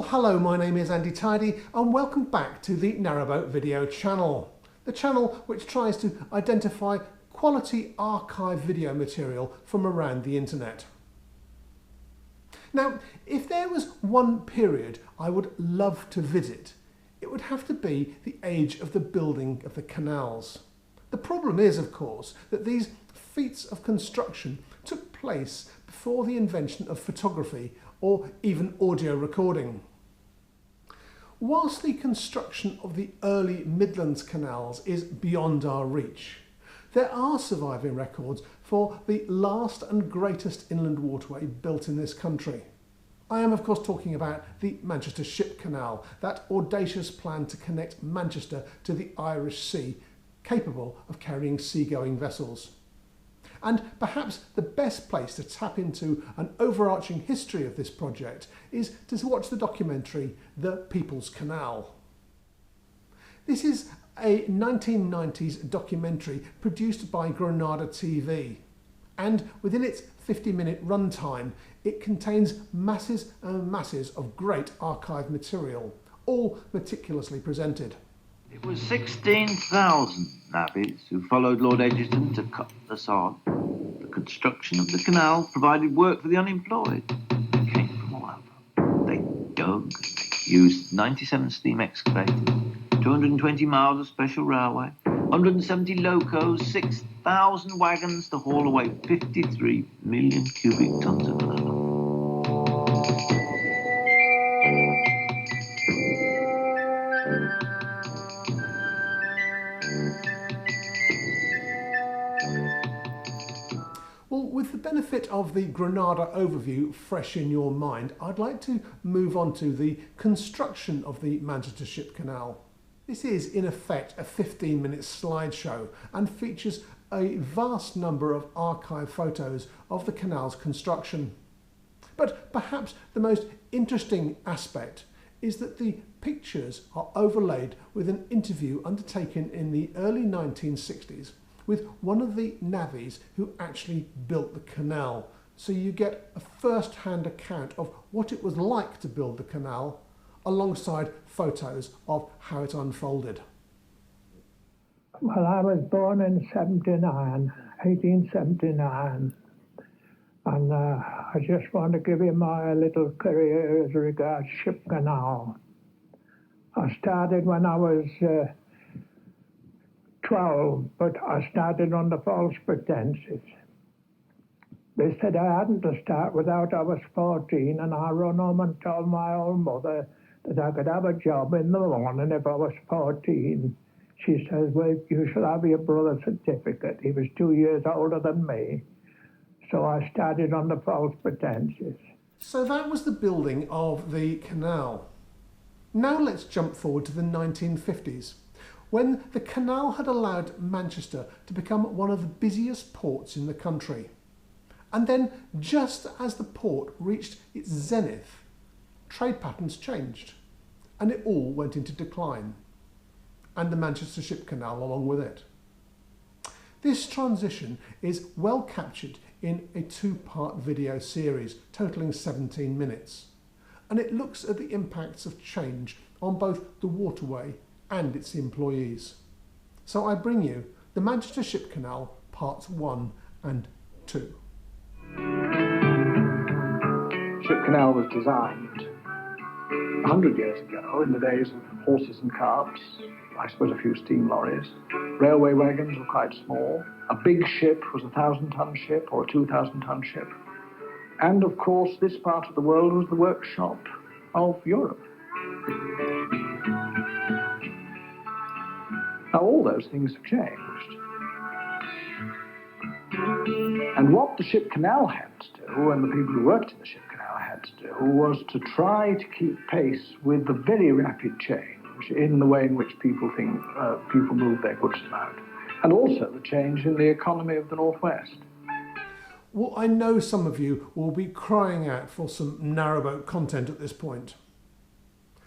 hello, my name is Andy Tidy and welcome back to the Narrowboat video channel. The channel which tries to identify quality archive video material from around the internet. Now, if there was one period I would love to visit, it would have to be the age of the building of the canals. The problem is, of course, that these feats of construction took place before the invention of photography or even audio recording. Whilst the construction of the early Midlands canals is beyond our reach, there are surviving records for the last and greatest inland waterway built in this country. I am of course talking about the Manchester Ship Canal, that audacious plan to connect Manchester to the Irish Sea, capable of carrying seagoing vessels. And perhaps the best place to tap into an overarching history of this project is to watch the documentary The Peoples Canal. This is a 1990s documentary produced by Granada TV, and within its 50-minute runtime it contains masses and masses of great archive material, all meticulously presented. It was 16,000 navvies who followed Lord Egerton to cut the sod. The construction of the canal provided work for the unemployed. They came from all over. They dug, used 97 steam excavators, 220 miles of special railway, 170 locos, 6,000 wagons to haul away 53 million cubic tons of leather. Well, with the benefit of the Granada overview fresh in your mind, I'd like to move on to the construction of the Manchester Ship Canal. This is in effect a 15-minute slideshow and features a vast number of archive photos of the canal's construction. But perhaps the most interesting aspect is that the pictures are overlaid with an interview undertaken in the early 1960s with one of the navvies who actually built the canal. So you get a first-hand account of what it was like to build the canal, alongside photos of how it unfolded. Well, I was born in 1879, and I just want to give you my little career as regards Ship Canal. I started when I was 12, but I started under false pretenses. They said I hadn't to start without I was 14, and I run home and told my old mother that I could have a job in the morning if I was 14. She says, well, you shall have your brother's certificate. He was 2 years older than me. So I started under false pretenses. So that was the building of the canal. Now let's jump forward to the 1950s, when the canal had allowed Manchester to become one of the busiest ports in the country. And then, just as the port reached its zenith, trade patterns changed, and it all went into decline, and the Manchester Ship Canal along with it. This transition is well captured in a two-part video series totaling 17 minutes, and it looks at the impacts of change on both the waterway and its employees. So I bring you the Manchester Ship Canal Parts 1 and 2. Ship Canal was designed 100 years ago in the days of horses and carts, I suppose a few steam lorries. Railway wagons were quite small. A big ship was a 1,000-ton ship or a 2,000-ton ship. And of course, this part of the world was the workshop of Europe. Now, all those things have changed. And what the Ship Canal had to do, and the people who worked in the Ship Canal had to do, was to try to keep pace with the very rapid change in the way in which people move their goods about, and also the change in the economy of the Northwest. Well, I know some of you will be crying out for some narrowboat content at this point.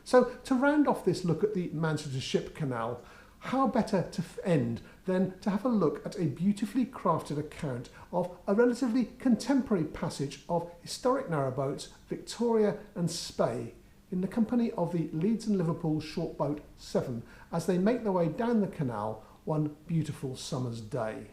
So to round off this look at the Manchester Ship Canal, how better to end than to have a look at a beautifully crafted account of a relatively contemporary passage of historic narrowboats Victoria and Spey in the company of the Leeds and Liverpool short boat Severn as they make their way down the canal one beautiful summer's day.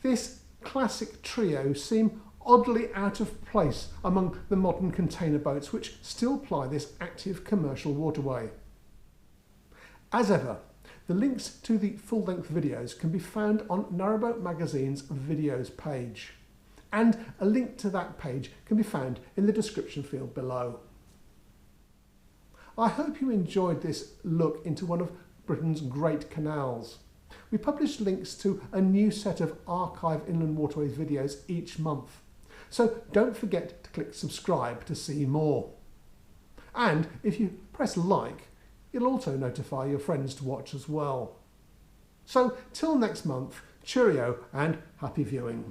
This classic trio seem oddly out of place among the modern container boats which still ply this active commercial waterway. As ever, the links to the full-length videos can be found on NarrowBoat Magazine's videos page, and a link to that page can be found in the description field below. I hope you enjoyed this look into one of Britain's great canals. We publish links to a new set of archive inland waterways videos each month, so don't forget to click subscribe to see more. And if you press like, you'll also notify your friends to watch as well. So till next month, cheerio and happy viewing.